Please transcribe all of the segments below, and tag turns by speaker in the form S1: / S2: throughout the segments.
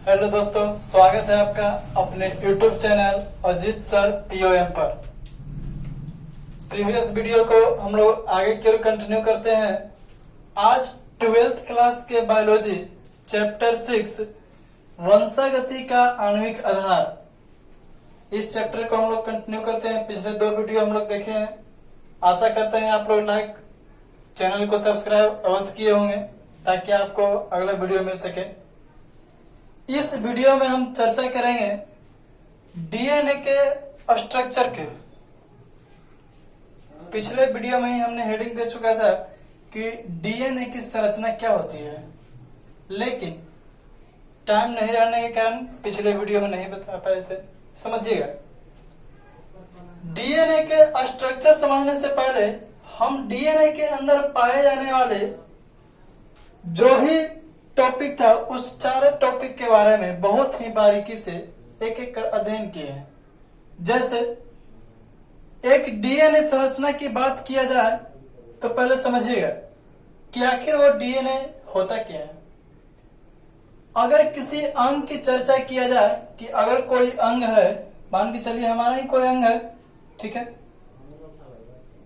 S1: Hello दोस्तों, स्वागत है आपका अपने YouTube channel Ajit sir POM पर। प्रीवियस वीडियो को हम लोग आगे की ओर कंटिन्यू करते हैं। आज 12th क्लास के बायोलॉजी चैप्टर 6 वंशागति का आणविक आधार, इस चैप्टर को हम लोग कंटिन्यू करते हैं। पिछले 2 वीडियो हम लोग देखे हैं। आशा करते हैं आप लोग लाइक चैनल को सब्सक्राइब अवश्य किए होंगे ताकि आपको अगला वीडियो मिल सके। इस वीडियो में हम चर्चा करेंगे डीएनए के स्ट्रक्चर के। पिछले वीडियो में ही हमने हेडिंग दे चुका था कि डीएनए की संरचना क्या होती है, लेकिन टाइम नहीं रहने के कारण पिछले वीडियो में नहीं बता पाए थे। समझिएगा, डीएनए के स्ट्रक्चर समझने से पहले हम डीएनए के अंदर पाए जाने वाले जो भी टॉपिक था उस 4 टॉपिक के बारे में बहुत ही बारीकी से एक एक कर अध्ययन किए हैं। जैसे एक डीएनए संरचना की बात किया जाए तो पहले समझिएगा कि आखिर वो डीएनए होता क्या है। अगर किसी अंग की चर्चा किया जाए कि अगर कोई अंग है, मान के चलिए हमारा ही कोई अंग है, ठीक है,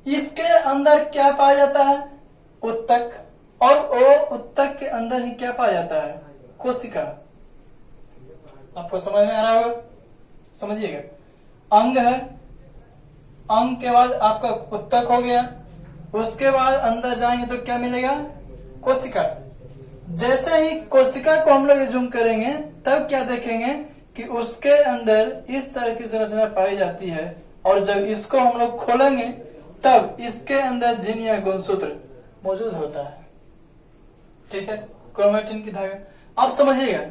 S1: इसके अंदर क्या पाया जाता है? उत्तक। और वो उत्तक के अंदर ही क्या पाया जाता है? कोशिका। आपको समझ में आ रहा होगा, समझिएगा। अंग है, अंग के बाद आपका उत्तक हो गया, उसके बाद अंदर जाएंगे तो क्या मिलेगा? कोशिका। जैसे ही कोशिका को हम लोग जूम करेंगे तब क्या देखेंगे कि उसके अंदर इस तरह की संरचना पाई जाती है, और जब इसको हम लोग खोलेंगे तब इसके अंदर जीन या गुणसूत्र मौजूद होता है, ठीक है, क्रोमेटिन की धागा। अब समझिएगा,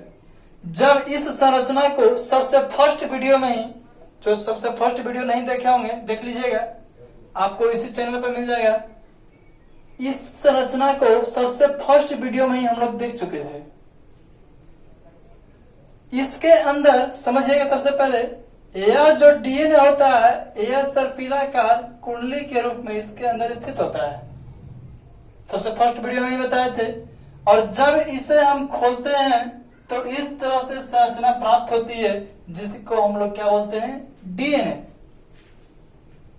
S1: जब इस संरचना को सबसे फर्स्ट वीडियो में ही, जो सबसे फर्स्ट वीडियो नहीं देखे होंगे देख लीजिएगा, आपको इसी चैनल पर मिल जाएगा। इस संरचना को सबसे फर्स्ट वीडियो में ही हम लोग देख चुके थे। इसके अंदर समझिएगा, सबसे पहले यह जो डीएनए होता है यह सर्पिलाकार कुंडली के रूप में इसके अंदर स्थित होता है। सबसे फर्स्ट वीडियो में ही बताए थे। और जब इसे हम खोलते हैं तो इस तरह से संरचना प्राप्त होती है जिसको हम लोग क्या बोलते हैं? डीएनए।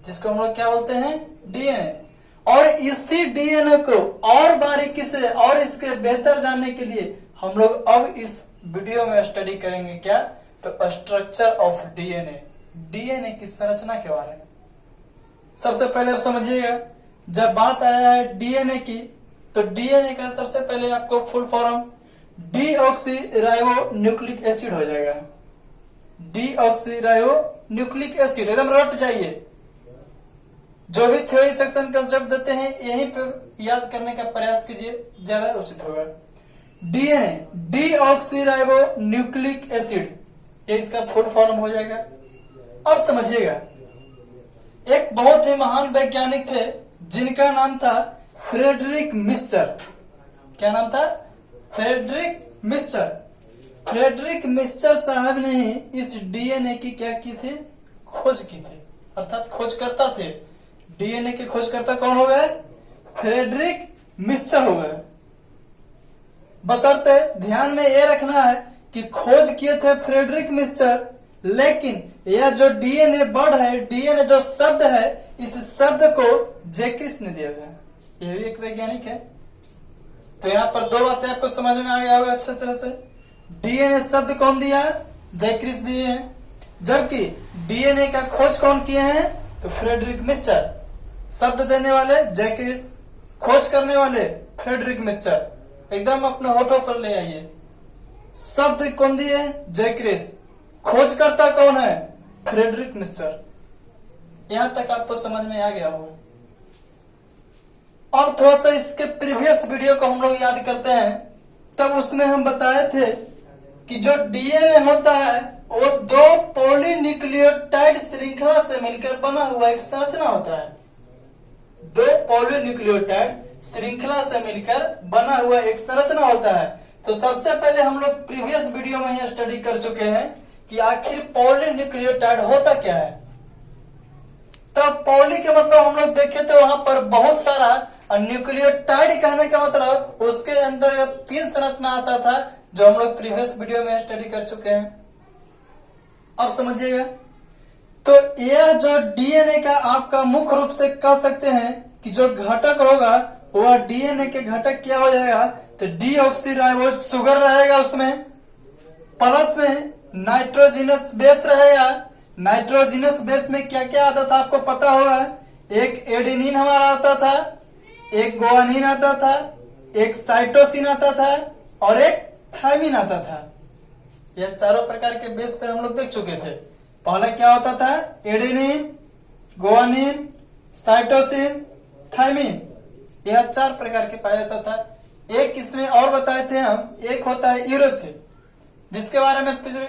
S1: जिसको हम लोग क्या बोलते हैं? डीएनए। और इसी डीएनए को और बारीकी से और इसके बेहतर जानने के लिए हम लोग अब इस वीडियो में स्टडी करेंगे क्या? तो स्ट्रक्चर ऑफ डीएनए, डीएनए की संरचना के बारे में। सबसे पहले आप समझिएगा, जब बात आया है डीएनए की तो डीएनए का सबसे पहले आपको full form deoxyribo nucleic acid हो जाएगा। डीऑक्सीराइबो न्यूक्लिक एसिड, एकदम रट जाइए। जो भी थ्योरी सेक्शन कंसेप्ट देते हैं यहीं पे याद करने का प्रयास कीजिए, ज्यादा उचित होगा। डीएनए, डीऑक्सीराइबो न्यूक्लिक एसिड, ये इसका फुल फॉर्म हो जाएगा। अब समझिएगा, एक बहुत ही महान वैज्ञानिक थे जिनका नाम था फ्रेडरिक मिस्चर। क्या नाम था? Frederick Miescher. फ्रेडरिक मिस्चर साहब ने ही इस डीएनए की क्या की थी? खोज की थी, अर्थात खोजकर्ता थे। डीएनए के खोजकर्ता कौन हो गए? फ्रेडरिक मिस्चर हो गए। बशर्ते ध्यान में ये रखना है कि खोज किए थे फ्रेडरिक मिस्चर, लेकिन यह जो डीएनए वर्ड है, डीएनए जो शब्द है, इस शब्द को जैक्रिस ने दिया था। यह भी एक वैज्ञानिक है। तो यहाँ पर 2 बातें आपको समझ में आ गया होगा अच्छे तरह से। डीएनए शब्द कौन दिया? जैक्रिस दिए हैं। जबकि डीएनए का खोज कौन किए हैं? तो फ्रेडरिक मिस्चर। शब्द देने वाले जैक्रिस, खोज करने वाले फ्रेडरिक मिस्चर। एकदम अपने होठों पर ले आइए। शब्द कौन दिए? जैक्रिस। खोजकर्ता कौन है? Friedrich Miescher. यहां तक आपको समझ में आ गया होगा। अब थोड़ा सा इसके प्रीवियस वीडियो को हम लोग याद करते हैं। तब उसमें हम बताए थे कि जो डीएनए होता है वो 2 पॉलीन्यूक्लियोटाइड श्रृंखला से मिलकर बना हुआ एक संरचना होता है। 2 पॉलीन्यूक्लियोटाइड श्रृंखला से मिलकर बना हुआ एक संरचना होता है। तो सबसे पहले हम लोग प्रीवियस वीडियो में यह स्टडी कर चुके हैं कि आखिर पॉलीन्यूक्लियोटाइड होता क्या है। तब पॉली के मतलब हम लोग देखे थे वहां पर बहुत सारा और न्यूक्लियोटाइड कहने का मतलब उसके अंदर 3 संरचना आता था, जो हम लोग प्रीवियस वीडियो में स्टडी कर चुके हैं। अब समझिएगा, तो यह जो डीएनए का आपका मुख्य रूप से कह सकते हैं कि जो घटक होगा वह डीएनए के घटक क्या हो जाएगा, तो डीऑक्सीराइबोज शुगर रहेगा उसमें, प्लस में नाइट्रोजिनस बेस रहेगा। नाइट्रोजिनस बेस में क्या क्या आता था आपको पता होगा, एक एडेनिन हमारा आता था, एक गुआनिन आता था, एक साइटोसिन आता था और एक थायमिन आता था। यह चारों प्रकार के बेस पर हम लोग देख चुके थे। पहले क्या होता था, एडेनिन, गुआनिन, साइटोसिन, थायमिन, यह 4 प्रकार के पाया जाता था। एक इसमें और बताए थे हम, एक होता है यूरेसिल, जिसके बारे में पिछले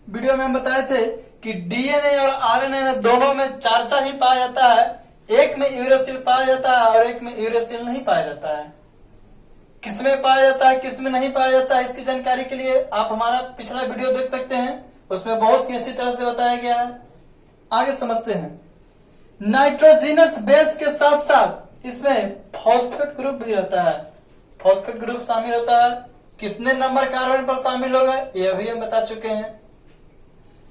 S1: वीडियो में हम बताए थे कि डीएनए और आरएनए में दोनों में 4 ही पाया जाता है। एक में यूरेसिल पाया जाता है और एक में यूरेसिल नहीं पाया जाता है। किसमें पाया जाता है, किसमें नहीं पाया जाता है, इसकी जानकारी के लिए आप हमारा पिछला वीडियो देख सकते हैं, उसमें बहुत ही अच्छी तरह से बताया गया है। आगे समझते हैं। नाइट्रोजिनस बेस के साथ साथ इसमें फॉस्फेट ग्रुप भी रहता है। फॉस्फेट ग्रुप शामिल होता है। कितने नंबर कार्बन पर शामिल होगा यह भी हम बता चुके हैं।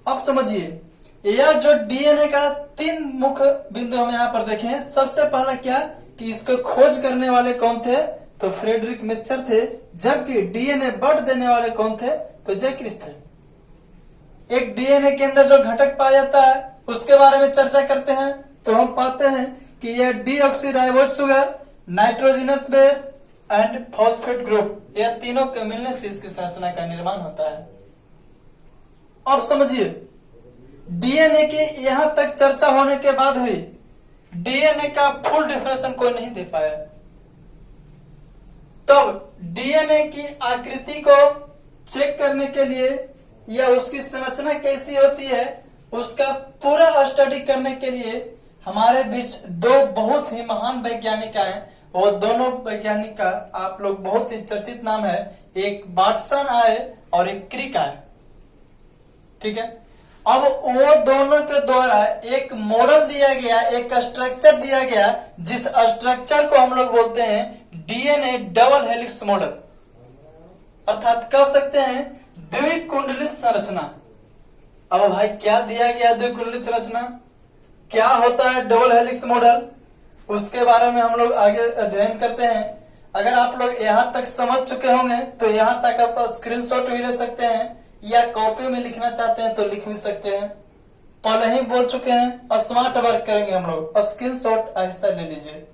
S1: अब समझिए, यह जो डीएनए का 3 मुख्य बिंदु हम यहाँ पर देखें। सबसे पहला क्या कि इसको खोज करने वाले कौन थे, तो फ्रेडरिक मिस्चर थे, जबकि डीएनए बट देने वाले कौन थे, तो जैक्रिस थे। एक डीएनए के अंदर जो घटक पाया जाता है उसके बारे में चर्चा करते हैं, तो हम पाते हैं कि यह deoxyribose sugar, nitrogenous base and phosphate group, यह तीनों के मिलने से इसकी संरचना का निर्माण होता है। अब समझिए, डीएनए की यहां तक चर्चा होने के बाद हुई, डीएनए का फुल डिफिनेशन कोई नहीं दे पाया। तब डीएनए की आकृति को चेक करने के लिए या उसकी संरचना कैसी होती है उसका पूरा स्टडी करने के लिए हमारे बीच 2 बहुत ही महान वैज्ञानिक आए। वो दोनों वैज्ञानिक का आप लोग बहुत ही चर्चित नाम है, एक वाटसन आए और एक क्रिक आए। ठीक है, अब वो दोनों के द्वारा एक मॉडल दिया गया, एक स्ट्रक्चर दिया गया, जिस स्ट्रक्चर को हम लोग बोलते हैं डीएनए डबल हेलिक्स मॉडल, अर्थात कह सकते हैं द्विकुंडलित संरचना। अब भाई क्या दिया गया द्विकुंडलित संरचना, क्या होता है डबल हेलिक्स मॉडल, उसके बारे में हम लोग आगे अध्ययन करते हैं। अगर आप लोग यहाँ तक समझ चुके होंगे तो यहाँ तक आप स्क्रीनशॉट भी ले सकते हैं या कॉपी में लिखना चाहते हैं तो लिख भी सकते हैं। पहले ही बोल चुके हैं, स्मार्ट वर्क करेंगे हम लोग, स्क्रीनशॉट आहिस्ता ले लीजिए।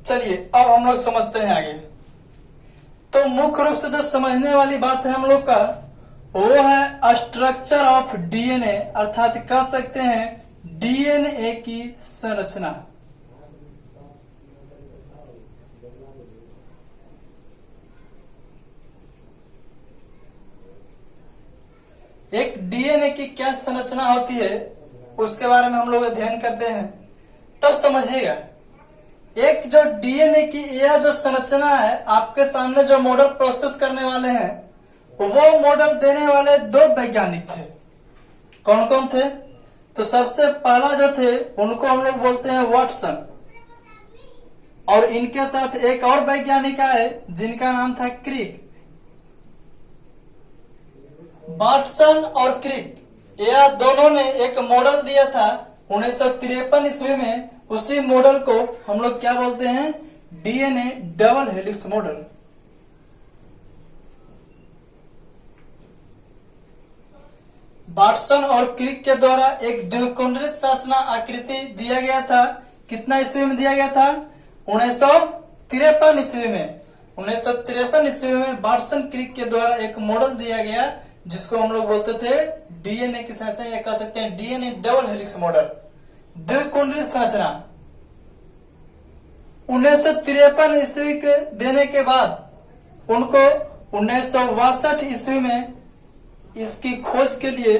S1: चलिए अब हम लोग समझते हैं आगे। तो मुख्य रूप से जो समझने वाली बात है हम लोग का, वो है स्ट्रक्चर ऑफ डीएनए, अर्थात कह सकते हैं डीएनए की संरचना। एक डीएनए की क्या संरचना होती है उसके बारे में हम लोग अध्ययन करते हैं, तब समझिएगा। एक जो डीएनए की यह जो संरचना है, आपके सामने जो मॉडल प्रस्तुत करने वाले हैं, वो मॉडल देने वाले 2 वैज्ञानिक थे। कौन कौन थे, तो सबसे पहला जो थे उनको हम लोग बोलते हैं वाटसन, और इनके साथ एक और वैज्ञानिक आए जिनका नाम था क्रिक। वाटसन और क्रिक यह दोनों ने एक मॉडल दिया था 1953 ईस्वी में। उसी मॉडल को हम लोग क्या बोलते हैं, DNA double helix model. Watson और क्रिक के द्वारा एक द्विकुंडलित संरचना आकृति दिया गया था। कितना ईस्वी में दिया गया था, 1953 ईस्वी में। 1953 ईस्वी में वाटसन क्रिक के द्वारा एक मॉडल दिया गया जिसको हम लोग बोलते थे डीएनए की संरचना, या कह सकते हैं डीएनए डबल हेलिक्स मॉडल, द्विकुंडलित संरचना। 1953 ईस्वी के देने के बाद उनको 1962 ईस्वी में इसकी खोज के लिए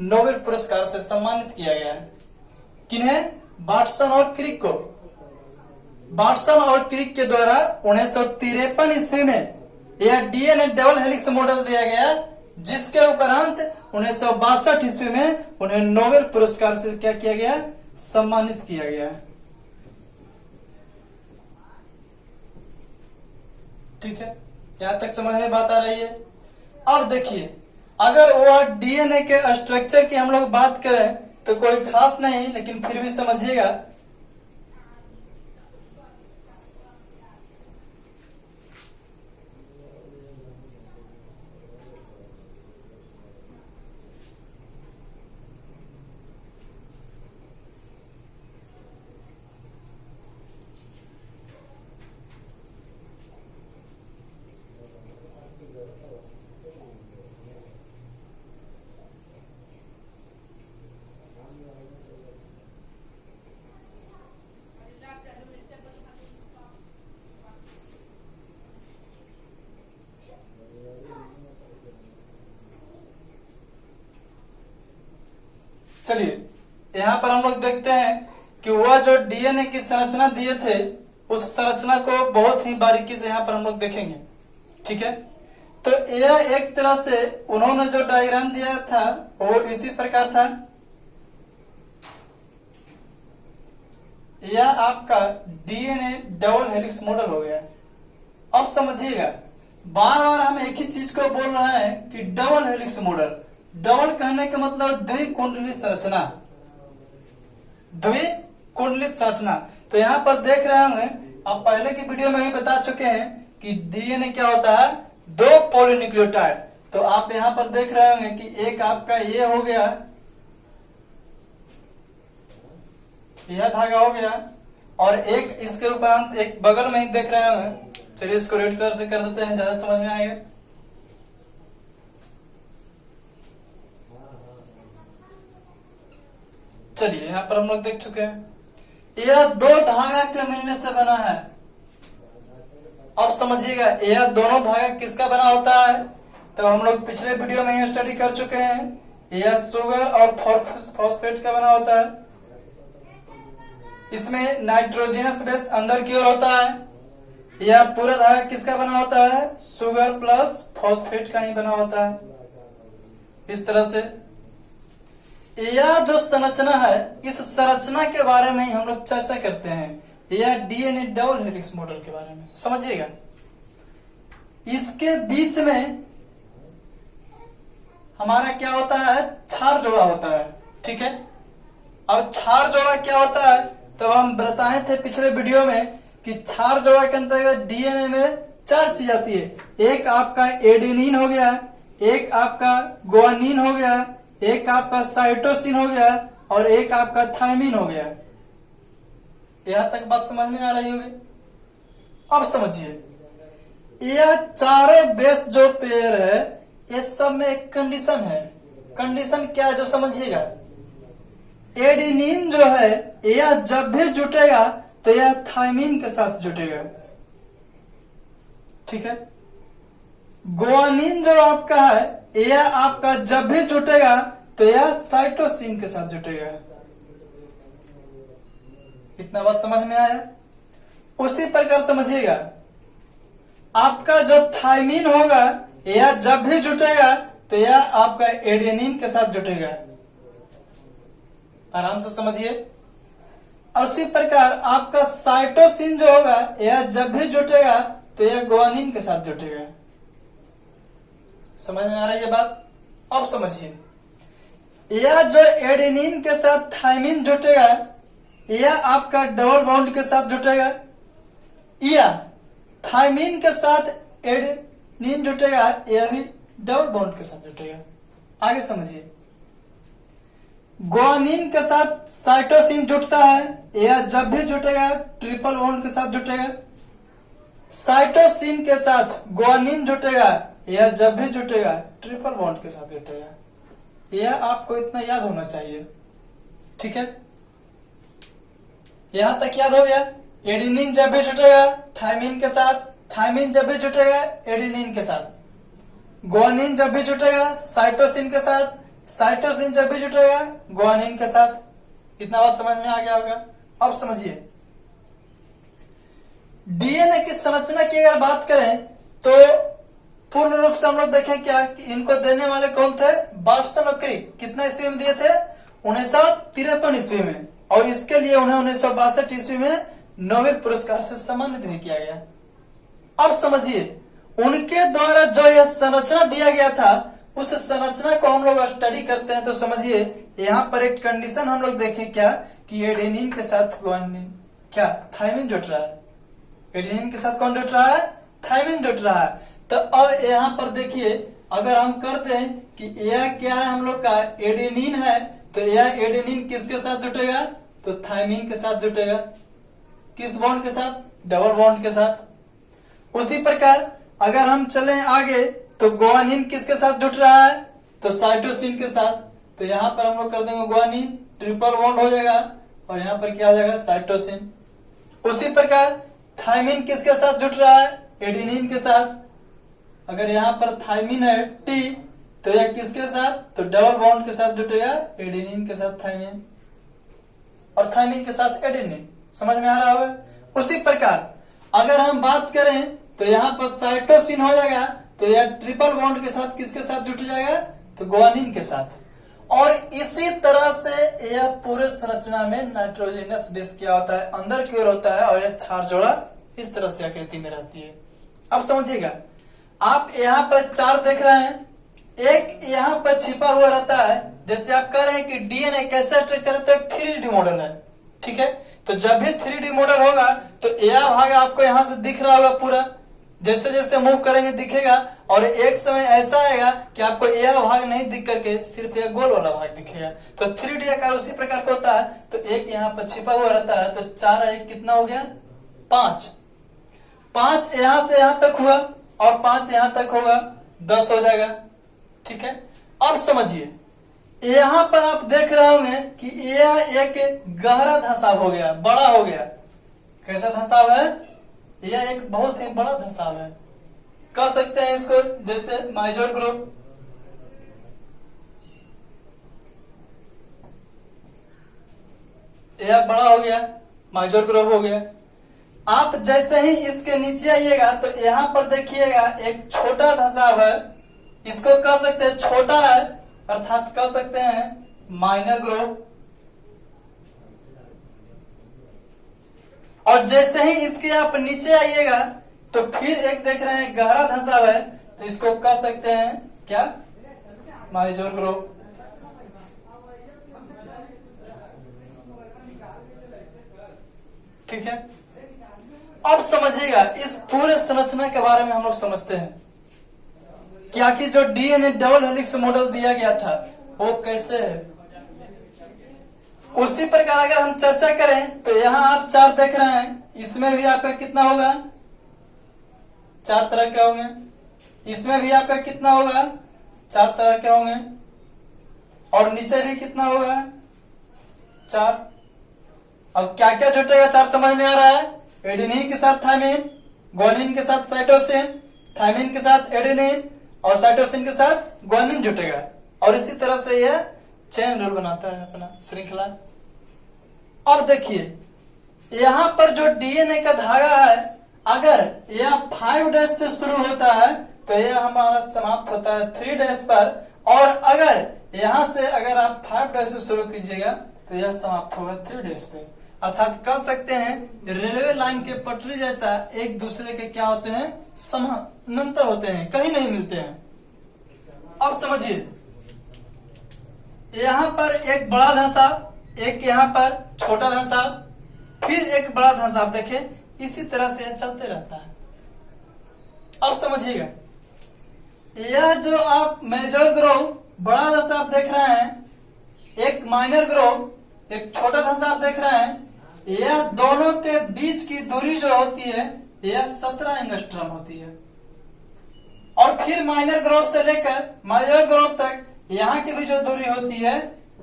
S1: नोबेल पुरस्कार से सम्मानित किया गया है। किन्हें? वाटसन और क्रिक को। वाटसन और क्रिक के द्वारा 1953 ईस्वी में यह डीएनए डबल हेलिक्स मॉडल दिया गया, जिसके उपरांत 1962 ईस्वी में उन्हें नोबेल पुरस्कार से क्या किया गया? सम्मानित किया गया। ठीक है, यहां तक समझ में बात आ रही है। अब देखिए, अगर वह डीएनए के स्ट्रक्चर की हम लोग बात करें तो कोई खास नहीं, लेकिन फिर भी समझिएगा। चलिए, यहाँ पर हम लोग देखते हैं कि वह जो डीएनए की संरचना दिए थे, उस संरचना को बहुत ही बारीकी से यहाँ पर हम लोग देखेंगे। ठीक है, तो यह एक तरह से उन्होंने जो डायग्राम दिया था वो इसी प्रकार था। यह आपका डीएनए डबल हेलिक्स मॉडल हो गया। अब समझिएगा, बार बार हम एक ही चीज को बोल रहे हैं कि डबल हेलिक्स मॉडल। डबल कहने का मतलब द्विकुंडलित संरचना, द्विकुंडलित संरचना। तो यहाँ पर देख रहे होंगे, आप पहले की वीडियो में भी बता चुके हैं कि डीएनए क्या होता है? 2 पॉलीन्यूक्लियोटाइड। तो आप यहाँ पर देख रहे होंगे कि एक आपका ये हो गया, यह धागा हो गया, और एक इसके उपरांत एक बगल में ही देख रहे होंगे। चलिए इसको रेड कलर से कर देते हैं, ज्यादा समझ में आएगा। चलिए, यहाँ पर हम लोग देख चुके हैं, यह 2 धागा के मिलने से बना है। अब समझिएगा, यह दोनों धागा किसका बना होता है? तो हम लोग पिछले वीडियो में यह स्टडी कर चुके हैं। यह शुगर और फॉस्फेट का बना होता है। इसमें नाइट्रोजनस बेस अंदर की ओर होता है। यह पूरा धागा किसका बना होता है? शुगर प्लस फॉस्फेट का ही बना होता है। इस तरह से यह जो संरचना है, इस संरचना के बारे में ही हम लोग चर्चा करते हैं। यह डीएनए डबल हेलिक्स मॉडल के बारे में समझिएगा। इसके बीच में हमारा क्या होता है? क्षार जोड़ा होता है। ठीक है, अब क्षार जोड़ा क्या होता है? तो हम बताए थे पिछले वीडियो में कि क्षार जोड़ा के अंतर्गत डीएनए में 4 चीज आती है। एक आपका एडेनिन हो गया, एक आपका गुआनिन हो गया, एक आपका साइटोसिन हो गया, और एक आपका थायमिन हो गया। यहां तक बात समझ में आ रही होगी। अब समझिए, यह चारों बेस जो पेयर है, ये सब में एक कंडीशन है। कंडीशन क्या है जो समझिएगा। एडेनिन जो है, यह जब भी जुटेगा तो यह थायमिन के साथ जुटेगा। ठीक है, गुआनिन जो आपका है, यह आपका जब भी जुटेगा तो यह साइटोसिन के साथ जुटेगा। इतना बात समझ में आया? उसी प्रकार समझिएगा, आपका जो थायमिन होगा, यह जब भी जुटेगा तो यह आपका एडेनिन के साथ जुटेगा। आराम से समझिए। और उसी प्रकार आपका साइटोसिन जो होगा, यह जब भी जुटेगा तो यह गुआनिन के साथ जुटेगा। समझ में आ रही है बात? अब समझिए, यह जो एडेनिन के साथ थायमिन जुटेगा, यह आपका डबल बॉन्ड के साथ जुटेगा, या थायमिन के साथ एडेनिन जुटेगा, यह भी डबल बॉन्ड के साथ जुटेगा। आगे समझिए, गुआनिन के साथ साइटोसिन जुटता है, यह जब भी जुटेगा ट्रिपल बॉन्ड के साथ जुटेगा। साइटोसिन के साथ गुआनिन जुटेगा, यह जब भी जुटेगा ट्रिपल बॉन्ड के साथ जुटेगा। यह आपको इतना याद होना चाहिए। ठीक है, यहां तक याद हो गया। एडेनिन जब भी जुटेगा थायमिन के साथ, थायमिन जब भी जुटेगा एडेनिन के साथ। ग्वानिन जब भी जुटेगा साइटोसिन के साथ, साइटोसिन जब भी जुटेगा ग्वानिन के साथ। इतना बात समझ में आ गया होगा। अब समझिए डीएनए की संरचना की अगर बात करें तो पूर्ण रूप से हम लोग देखें क्या कि इनको देने वाले कौन थे, बार्टसन और क्रिक। कितना ईस्वी में दिए थे, 1953 ईस्वी में, और इसके लिए उन्हें 1962 ईस्वी में नोबेल पुरस्कार से सम्मानित भी किया गया। अब समझिए उनके द्वारा जो यह संरचना दिया गया था उस संरचना को हम लोग स्टडी करते हैं तो समझिए यहाँ पर एक कंडीशन हम लोग देखें क्या कि एडेनिन के साथ ग्वानिन क्या थायमिन जुट रहा है। एडेनिन के साथ कौन जुट रहा है, थायमिन जुट रहा है। तो अब यहाँ पर देखिए अगर हम कर दें कि यह क्या है हम लोग का एडेनिन है, तो यह एडेनिन किसके साथ जुटेगा, तो थायमिन के साथ जुटेगा। किस बॉन्ड के साथ, डबल बॉन्ड के साथ। उसी प्रकार अगर हम चलें आगे तो ग्वानिन किसके साथ जुट रहा है, तो साइटोसिन के साथ। तो यहाँ पर हम लोग कर देंगे ग्वानिन, ट्रिपल बॉन्ड हो जाएगा और यहाँ पर क्या हो जाएगा, साइटोसिन। उसी प्रकार थायमिन किसके साथ जुट रहा है, एडेनिन के साथ। अगर यहाँ पर थायमिन है टी तो यह किसके साथ, तो डबल बॉन्ड के साथ जुटेगा, एडेनिन के साथ थायमिन और थायमिन के साथ एडेनिन। समझ में आ रहा होगा। उसी प्रकार अगर हम बात करें तो यहाँ पर साइटोसिन हो जाएगा, तो यह ट्रिपल बॉन्ड के साथ किसके साथ जुट जाएगा, तो ग्वानिन के साथ। और इसी तरह से यह पूरे संरचना में नाइट्रोजनस बेस क्या होता है, अंदर की ओर होता है और यह क्षार जोड़ा इस तरह से आकृति में रहती है। अब समझिएगा आप यहाँ पर चार देख रहे हैं, एक यहाँ पर छिपा हुआ रहता है। जैसे आप कह रहे हैं कि डीएनए कैसा स्ट्रक्चर है, तो एक 3D मॉडल है, ठीक है। तो जब भी 3D मॉडल होगा तो यह भाग आपको यहाँ से दिख रहा होगा पूरा, जैसे जैसे मूव करेंगे दिखेगा। और एक समय ऐसा आएगा कि आपको यह भाग नहीं दिख करके सिर्फ यह गोल वाला भाग दिखेगा। तो 3D आकार उसी प्रकार का होता है। तो एक यहाँ पर छिपा हुआ रहता है, तो 4 एक कितना हो गया, 5। 5 यहाँ से यहाँ तक हुआ और 5 यहाँ तक होगा, 10 हो जाएगा, ठीक है। अब समझिए यहाँ पर आप देख रहे होंगे कि यह एक गहरा धंसाव हो गया, बड़ा हो गया। कैसा धंसाव है, यह एक बहुत ही बड़ा धंसाव है। कह सकते हैं इसको जैसे माइजोर ग्रुप। यह बड़ा हो गया, माइजोर ग्रुप हो गया। आप जैसे ही इसके नीचे आइएगा तो यहाँ पर देखिएगा एक छोटा धंसाव है, इसको कह सकते हैं छोटा है, अर्थात कह सकते हैं माइनर ग्रुप। और जैसे ही इसके आप नीचे आइएगा तो फिर एक देख रहे हैं गहरा धंसाव है, तो इसको कह सकते हैं क्या, माइजोर ग्रुप। ठीक है। अब समझिएगा इस पूरे संरचना के बारे में हम लोग समझते हैं कि आखिर जो डीएनए डबल हेलिक्स मॉडल दिया गया था वो कैसे है। उसी प्रकार अगर हम चर्चा करें तो यहाँ आप 4 देख रहे हैं, इसमें भी आपका कितना होगा, 4 तरह के होंगे। इसमें भी आपका कितना होगा, 4 तरह के होंगे। और नीचे भी कितना होगा, 4। अब क्या क्या जुटेगा, 4 समझ में आ रहा है। एडेनिन के साथ थायमिन, ग्वानिन के साथ साइटोसिन, थायमिन के साथ एडेनिन और साइटोसिन के साथ ग्वानिन जुटेगा। और इसी तरह से यह चेन रूल बनाता है अपना श्रृंखला। अब देखिए यहाँ पर जो डीएनए का धागा है, अगर यह 5' से शुरू होता है तो यह हमारा समाप्त होता है 3' पर। और अगर यहाँ से अगर आप 5' से शुरू कीजिएगा तो यह समाप्त होगा 3' पे। अर्थात कह सकते हैं रेलवे लाइन के पटरी जैसा एक दूसरे के क्या होते हैं, समानांतर होते हैं, कहीं नहीं मिलते हैं। अब समझिए यहाँ पर एक बड़ा धंसाव, एक यहाँ पर छोटा धंसाव, फिर एक बड़ा धंसाव। देखें इसी तरह से यह चलते रहता है। अब समझिएगा यह जो आप मेजर ग्रोव बड़ा धंसाव देख रहे हैं, एक माइनर ग्रोव एक छोटा धंसाव देख रहे हैं, यह दोनों के बीच की दूरी जो होती है यह 17 एंगस्ट्रॉम होती है। और फिर माइनर ग्रोव से लेकर मेजर ग्रोव तक यहाँ की भी जो दूरी होती है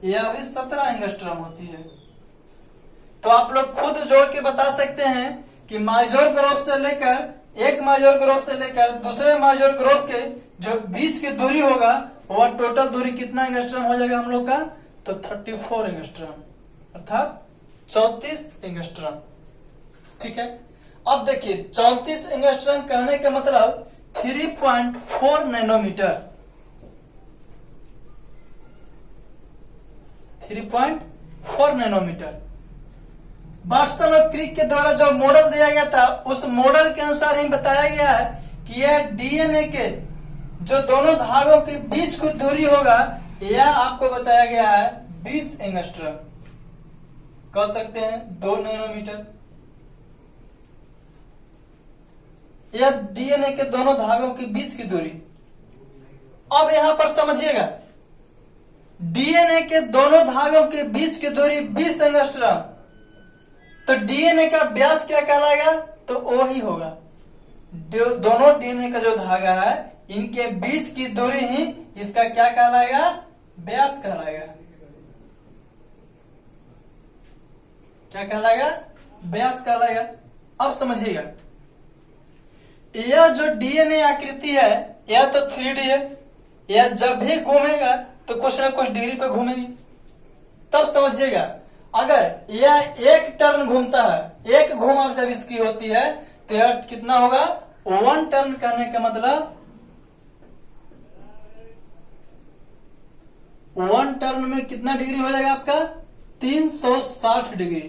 S1: यह भी 17 एंगस्ट्रॉम होती है। तो आप लोग खुद जोड़ के बता सकते हैं कि मेजर ग्रोव से लेकर एक मेजर ग्रोव से लेकर दूसरे मेजर ग्रोव के जो बीच की दूरी होगा वह टोटल दूरी कितना एंगस्ट्रॉम हो जाएगा हम लोग का, तो 34 एंगस्ट्रॉम अर्थात 34 एंगस्ट्रॉम। ठीक है, अब देखिए 34 एंगस्ट्रॉम कहने का मतलब 3.4 नैनोमीटर, 3.4 नैनोमीटर। वाटसन और क्रिक के द्वारा जो मॉडल दिया गया था उस मॉडल के अनुसार ही बताया गया है कि यह डीएनए के जो दोनों धागों के बीच की दूरी होगा यह आपको बताया गया है 20 एंगस्ट्रॉम, कह सकते हैं 2 नैनोमीटर। यह डीएनए के दोनों धागों के बीच की दूरी। अब यहां पर समझिएगा, डीएनए के दोनों धागों के बीच की दूरी 20 एंगस्ट्रॉम, तो डीएनए का व्यास क्या कहलाएगा, तो ओ ही होगा। दोनों डीएनए का जो धागा है इनके बीच की दूरी ही इसका क्या कहलाएगा, व्यास कहलाएगा। क्या कहलाएगा, व्यास कहलाएगा। अब समझिएगा, यह जो डीएनए आकृति है यह तो 3D है, यह जब भी घूमेगा तो कुछ ना कुछ डिग्री पे घूमेगी। तब समझिएगा, अगर यह एक टर्न घूमता है, एक घुमाव जब इसकी होती है तो यह कितना होगा, 1 टर्न करने का मतलब 1 टर्न में कितना डिग्री हो जाएगा आपका, 360 डिग्री।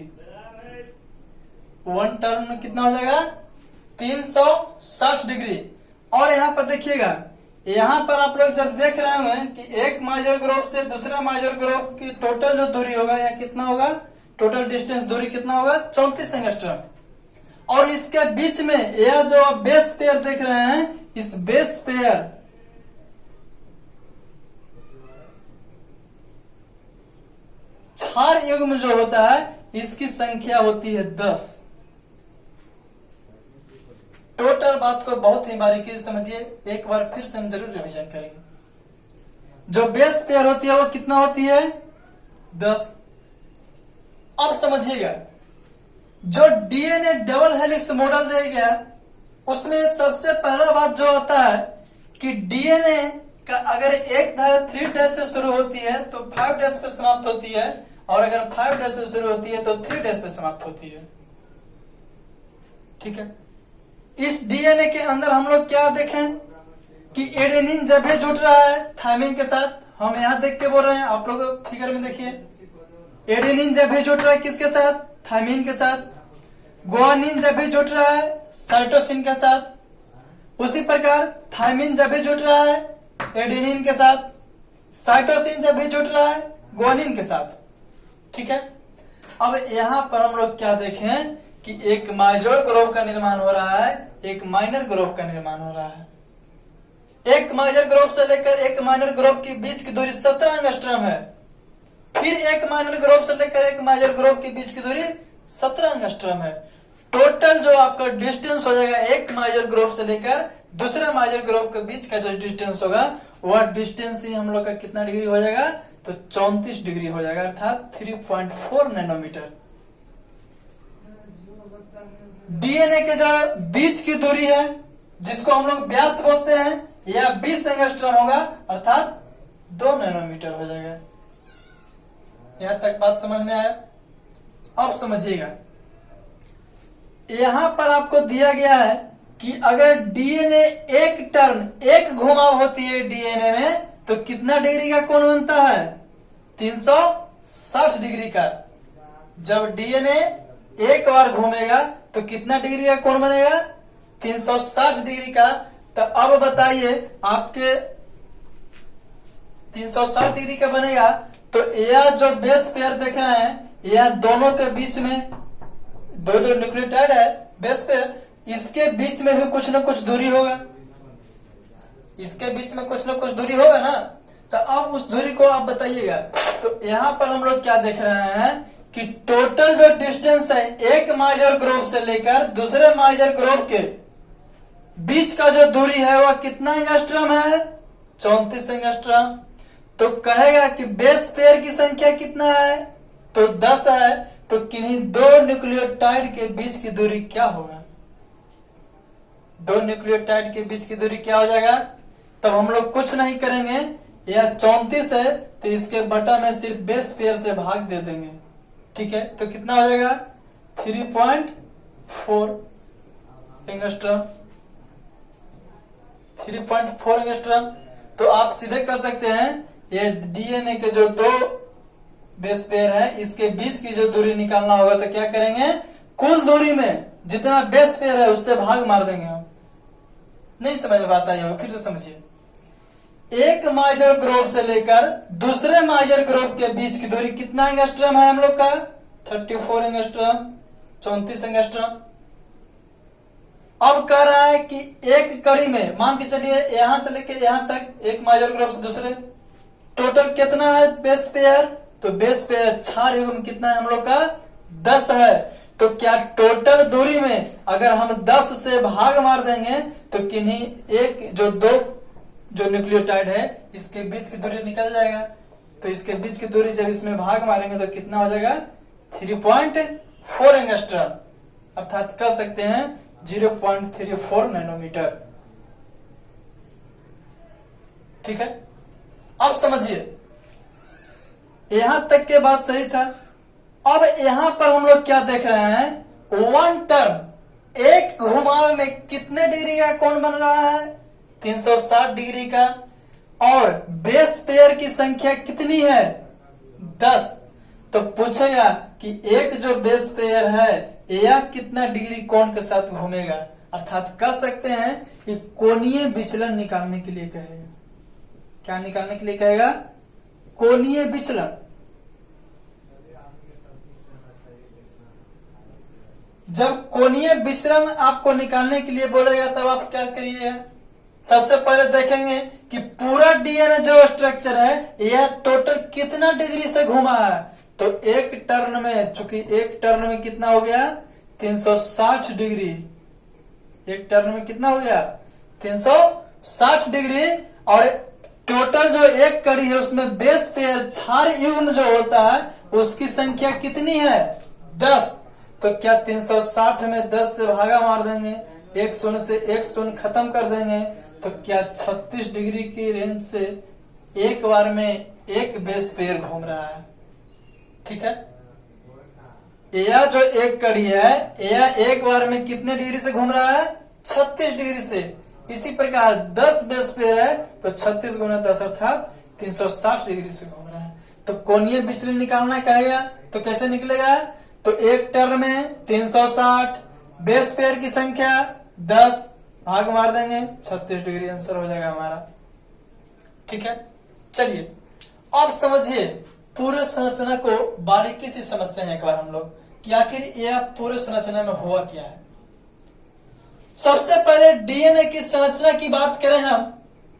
S1: 1 टर्न में कितना हो जाएगा, 360 डिग्री। और यहां पर देखिएगा, यहां पर आप लोग जब देख रहे होंगे कि एक मेजर ग्रुप से दूसरा मेजर ग्रुप की टोटल जो दूरी होगा यह कितना होगा, टोटल डिस्टेंस दूरी कितना होगा, 34 एंगस्ट्रॉम। और इसके बीच में यह जो आप बेस पेयर देख रहे हैं, इस बेस पेयर क्षार युग्म जो होता है इसकी संख्या होती है 10। टोटल बात को बहुत ही बारीकी से समझिए, एक बार फिर से हम जरूर रिवीजन करेंगे। जो बेस पेयर होती है वो कितना होती है, 10। अब समझिएगा, जो डीएनए डबल हेलिक्स मॉडल दिया गया उसमें सबसे पहला बात जो आता है कि डीएनए का अगर एक धागा 3 डैश से शुरू होती है तो 5 डैश पे समाप्त होती है, और अगर 5 डैश से शुरू होती है तो 3 डैश पे समाप्त होती है। ठीक है, इस डीएनए के अंदर हम लोग क्या देखें कि एडेनिन जब भी जुड़ रहा है थायमिन के साथ, हम यहां देख के बोल रहे हैं, आप लोग फिगर में देखिए, एडेनिन जब भी जुड़ रहा है किसके साथ, थायमिन के साथ। गुआनिन जब भी जुड़ रहा है साइटोसिन के साथ। उसी प्रकार थायमिन जब भी जुड़ रहा है एडेनिन के साथ, साइटोसिन जब भी जुड़ रहा है गुआनिन के साथ। ठीक है, अब यहां पर हम लोग क्या देखें कि एक मेजर ग्रुप का निर्माण हो रहा है, एक माइनर ग्रुप का निर्माण हो रहा है। एक मेजर ग्रुप से लेकर एक माइनर ग्रुप के बीच की दूरी 17 एंगस्ट्रॉम है। फिर एक माइनर ग्रुप से लेकर एक मेजर ग्रुप के बीच की दूरी 17 एंगस्ट्रॉम है। टोटल जो आपका डिस्टेंस हो जाएगा एक मेजर ग्रुप से लेकर दूसरे मेजर ग्रुप के बीच का जो डिस्टेंस होगा वह डिस्टेंस ही हम लोग का कितना डिग्री हो जाएगा, तो 34 डिग्री हो जाएगा, अर्थात 3.4 नैनोमीटर। डीएनए के जो बीच की दूरी है जिसको हम लोग व्यास बोलते हैं यह 20 एंगस्ट्रॉम होगा, अर्थात 2 नैनोमीटर हो जाएगा। यहां तक बात समझ में आया। अब समझिएगा, यहां पर आपको दिया गया है कि अगर डीएनए एक टर्न, एक घुमाव होती है डीएनए में तो कितना डिग्री का कोण बनता है, 360 डिग्री का। जब डीएनए एक बार घूमेगा तो कितना डिग्री का कोण बनेगा, 360 डिग्री का। तो अब बताइए, आपके 360 डिग्री का बनेगा तो यह जो बेस पेयर देख रहे हैं यह दोनों के बीच में दो जो न्यूक्लियोटाइड है बेस पेयर, इसके बीच में भी कुछ ना कुछ दूरी होगा, इसके बीच में कुछ ना कुछ दूरी होगा ना। तो अब उस दूरी को आप बताइएगा। तो यहां पर हम लोग क्या देख रहे हैं कि टोटल जो डिस्टेंस है एक मेजर ग्रुप से लेकर दूसरे मेजर ग्रुप के बीच का जो दूरी है वह कितना एंगस्ट्रॉम है, 34 एंगस्ट्रॉम। तो कहेगा कि बेस पेयर की संख्या कितना है, तो 10 है। तो किन्हीं दो न्यूक्लियोटाइड के बीच की दूरी क्या होगा, दो न्यूक्लियोटाइड के बीच की दूरी क्या हो जाएगा, तब हम लोग कुछ नहीं करेंगे, यह 34 है तो इसके बटा में सिर्फ बेस पेयर से भाग दे देंगे। ठीक है, तो कितना हो जाएगा 3.4 एंगस्ट्रॉम, 3.4 एंगस्ट्रॉम। तो आप सीधे कर सकते हैं, ये डीएनए के जो दो बेस पेयर है इसके बीच की जो दूरी निकालना होगा तो क्या करेंगे, कुल दूरी में जितना बेस पेयर है उससे भाग मार देंगे हम। नहीं समझ में आता है, फिर से समझिए। एक माइजर ग्रुप से लेकर दूसरे माइजर ग्रुप के बीच की दूरी कितना एंगस्ट्रॉम है हम लोग का, 34 एंगस्ट्रॉम, 34 एंगस्ट्रॉम। अब कह रहा है कि एक कड़ी में मान के चलिए यहां से लेकर यहां तक एक माइजर ग्रुप से दूसरे, टोटल कितना है बेस पेयर, तो बेस पेयर क्षार युग्म कितना है हम लोग का 10 है। तो क्या टोटल दूरी में अगर हम 10 से भाग मार देंगे तो किन्हीं एक जो दो जो न्यूक्लियोटाइड है इसके बीच की दूरी निकल जाएगा। तो इसके बीच की दूरी जब इसमें भाग मारेंगे तो कितना हो जाएगा 3.4 एंगस्ट्रॉम, अर्थात कह सकते हैं 0.34 नैनोमीटर। ठीक है, अब समझिए यहां तक के बात सही था। अब यहां पर हम लोग क्या देख रहे हैं, वन टर्म एक घुमाव में कितने डिग्री का कोण बन रहा है, 360 डिग्री का, और बेस पेयर की संख्या कितनी है 10। तो पूछेगा कि एक जो बेस पेयर है यह कितना डिग्री कोण के साथ घूमेगा, अर्थात कह सकते हैं कि कोणीय विचलन निकालने के लिए कहेगा। क्या निकालने के लिए कहेगा, कोणीय विचलन। जब कोणीय विचलन आपको निकालने के लिए बोलेगा तब आप क्या करिए, सबसे पहले देखेंगे कि पूरा डीएनए जो स्ट्रक्चर है यह टोटल कितना डिग्री से घूमा है। तो एक टर्न में, चूंकि एक टर्न में कितना हो गया 360 डिग्री, एक टर्न में कितना हो गया 360 डिग्री, और टोटल जो एक कड़ी है उसमें बेस पेयर क्षार युग्म जो होता है उसकी संख्या कितनी है 10। तो क्या 360 में 10 से भागा मार देंगे, एक शून्य से एक शून्य खत्म कर देंगे, तो क्या 36 डिग्री की रेंज से एक बार में एक बेस पेयर घूम रहा है। ठीक है, यह जो एक कड़ी है यह एक बार में कितने डिग्री से घूम रहा है 36 डिग्री से। इसी प्रकार 10 बेस पेयर है तो 36 गुना 10 अर्थात 360 डिग्री से घूम रहा है। तो कोणीय विचलन निकालना कहेगा तो कैसे निकलेगा, तो एक टर्न में 360, बेस पेयर की संख्या 10, भाग मार देंगे 36 डिग्री, आंसर हो जाएगा हमारा। ठीक है, चलिए अब समझिए पूरे संरचना को बारीकी से समझते हैं एक बार हम लोग कि आखिर यह पूरे संरचना में हुआ क्या है। सबसे पहले डीएनए की संरचना की बात करें हम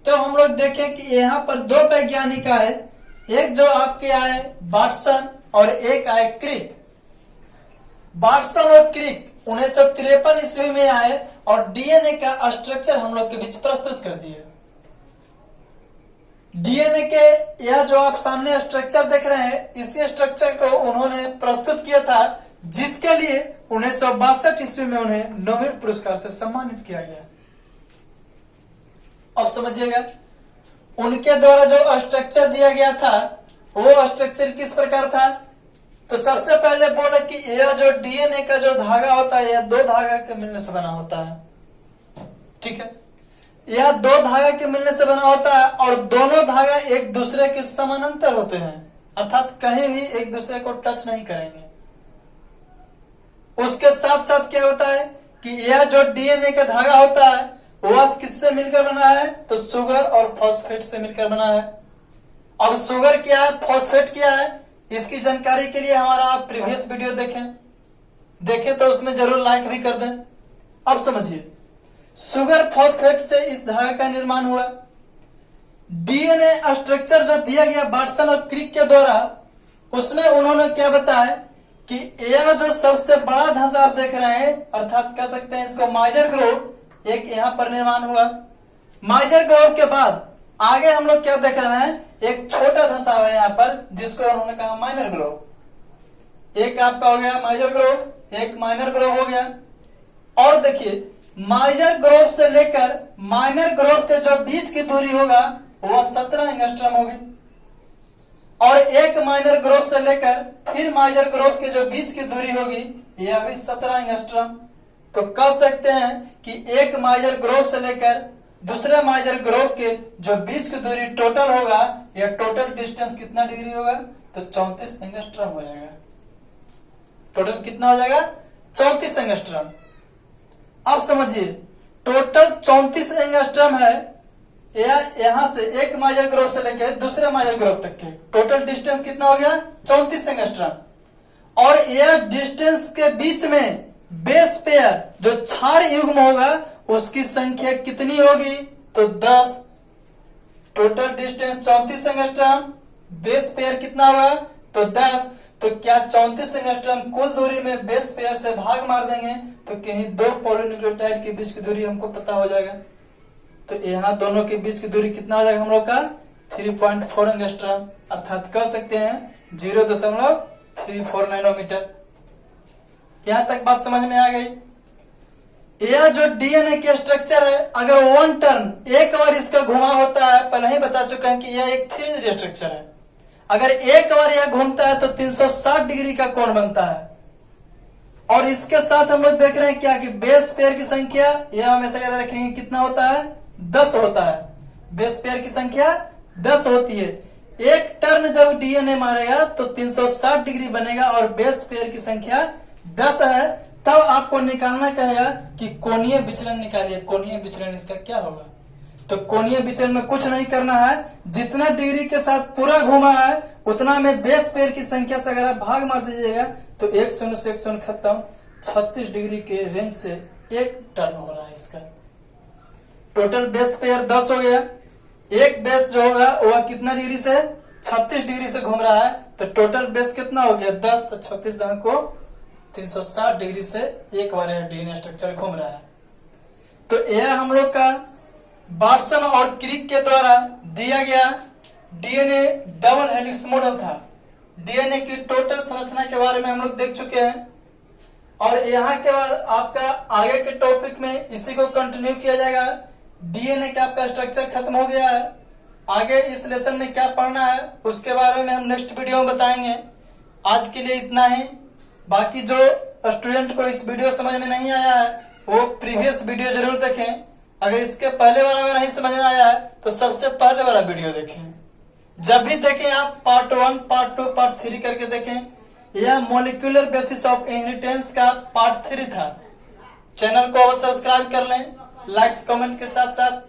S1: तो हम लोग देखें कि यहाँ पर दो वैज्ञानिक आए, एक जो आपके आए वाटसन और एक आए क्रिक। वाटसन और क्रिक 1953 ईस्वी में आए और डीएनए का स्ट्रक्चर हम लोग के बीच प्रस्तुत कर दिए। डीएनए के यह जो आप सामने स्ट्रक्चर देख रहे हैं इसी स्ट्रक्चर को उन्होंने प्रस्तुत किया था, जिसके लिए 1962 ईस्वी में उन्हें नोबेल पुरस्कार से सम्मानित किया गया। अब समझिएगा उनके द्वारा जो स्ट्रक्चर दिया गया था वो स्ट्रक्चर किस प्रकार था। तो सबसे पहले बोले कि यह जो डीएनए का जो धागा होता है यह दो धागा के मिलने से बना होता है। ठीक है, यह दो धागा के मिलने से बना होता है और दोनों धागा एक दूसरे के समानांतर होते हैं, अर्थात कहीं भी एक दूसरे को टच नहीं करेंगे। उसके साथ साथ क्या होता है कि यह जो डीएनए का धागा होता है वह किससे मिलकर बना है, तो शुगर और फॉस्फेट से मिलकर बना है। अब शुगर क्या है, फॉस्फेट क्या है, इसकी जानकारी के लिए हमारा आप प्रीवियस वीडियो देखें तो उसमें जरूर लाइक भी कर दें। अब समझिए शुगर फॉस्फेट से इस धागे का निर्माण हुआ। डीएनए स्ट्रक्चर जो दिया गया वाटसन और क्रिक के द्वारा उसमें उन्होंने क्या बताया कि यह जो सबसे बड़ा धंसा आप देख रहे हैं, अर्थात कह सकते हैं इसको माइजर ग्रोव, एक यहाँ पर निर्माण हुआ। माइजर ग्रोव के बाद आगे हम लोग क्या देख रहे हैं, एक छोटा धंसा है यहाँ पर जिसको उन्होंने कहा माइनर ग्रोव। एक आपका हो गया माइजर ग्रोव, एक माइनर ग्रोव हो गया। और देखिए माइनर ग्रुप से लेकर माइनर ग्रुप के जो बीच की दूरी होगा वह 17 एंगस्ट्रॉम होगी, और एक माइनर ग्रुप से लेकर फिर माइनर ग्रुप के जो बीच की दूरी होगी यह भी 17 एंगस्ट्रॉम। तो कह सकते हैं कि एक माइनर ग्रुप से लेकर दूसरे माइनर ग्रुप के जो बीच की दूरी टोटल होगा, यह टोटल डिस्टेंस कितना डिग्री होगा, तो 34 एंगस्ट्रॉम हो जाएगा। टोटल कितना हो जाएगा, 34 एंगस्ट्रॉम। अब समझिए टोटल 34 एंगस्ट्रॉम है, यहां से एक माइनर ग्रुप से लेकर दूसरे माइनर ग्रुप तक के टोटल डिस्टेंस कितना हो गया, 34 एंगस्ट्रॉम। और यह डिस्टेंस के बीच में बेस पेयर जो क्षार युग्म होगा उसकी संख्या कितनी होगी, तो 10। Total distance 34 angstrom, base pair कितना होगा, तो 10। तो क्या 34 एंगस्ट्रॉम कुल दूरी में बेस पेयर से भाग मार देंगे तो किन्हीं दो पॉलीन्यूक्लियोटाइड के बीच की दूरी हमको पता हो जाएगा। तो यहाँ दोनों के बीच की दूरी कितना हो जाएगा हम लोग का, 3.4 एंगस्ट्रॉम, अर्थात कह सकते हैं 0.34 नैनोमीटर। यहां तक बात समझ में आ गई। यह जो डीएनए के स्ट्रक्चर है, अगर वन टर्न एक बार इसका घुमा होता है, पहले ही बता चुके हैं कि यह एक 3D स्ट्रक्चर है, अगर एक बार यह घूमता है तो 360 डिग्री का कोण बनता है। और इसके साथ हम लोग देख रहे हैं क्या कि बेस पेयर की संख्या यह हमेशा याद रखेंगे कितना होता है, 10 होता है। बेस पेयर की संख्या 10 होती है। एक टर्न जब डीएनए मारेगा तो 360 डिग्री बनेगा और बेस पेयर की संख्या 10 है। तब आपको निकालना कहेगा कि कोणीय विचलन निकालिए। कोणीय विचलन इसका क्या होगा, तो कोणीय विचलन में कुछ नहीं करना है, जितना डिग्री के साथ पूरा घूमा है उतना में बेस पेयर की संख्या से अगर आप भाग मार दीजिएगा तो 1 शून्य से 1 शून्य खत्म, 36 डिग्री के रेंज से एक टर्न हो रहा है इसका। टोटल बेस पेयर 10 हो गया। एक बेस जो होगा वह कितना डिग्री से, 36 डिग्री से घूम रहा है, तो टोटल बेस कितना हो गया 10, तो 36 दान को 360 डिग्री से एक बार डीएनए स्ट्रक्चर घूम रहा है। तो यह हम लोग का वाटसन और क्रिक के द्वारा दिया गया डीएनए डबल हेलिक्स मॉडल था। डीएनए की टोटल संरचना के बारे में हम लोग देख चुके हैं, और यहाँ के बाद आपका आगे के टॉपिक में इसी को कंटिन्यू किया जाएगा। डीएनए का आपका स्ट्रक्चर खत्म हो गया है, आगे इस लेसन में क्या पढ़ना है उसके बारे में हम नेक्स्ट वीडियो में बताएंगे। आज के लिए इतना ही। बाकी जो स्टूडेंट को इस वीडियो समझ में नहीं आया है वो प्रीवियस वीडियो जरूर देखें। अगर इसके पहले वाला में नहीं समझ में आया है तो सबसे पहले वाला वीडियो देखें। जब भी देखें आप पार्ट 1, पार्ट 2, पार्ट 3 करके देखें। यह मॉलिक्यूलर बेसिस ऑफ इनहेरिटेंस का पार्ट 3 था। चैनल को अवश्य सब्सक्राइब कर लें, लाइक्स कमेंट के साथ साथ।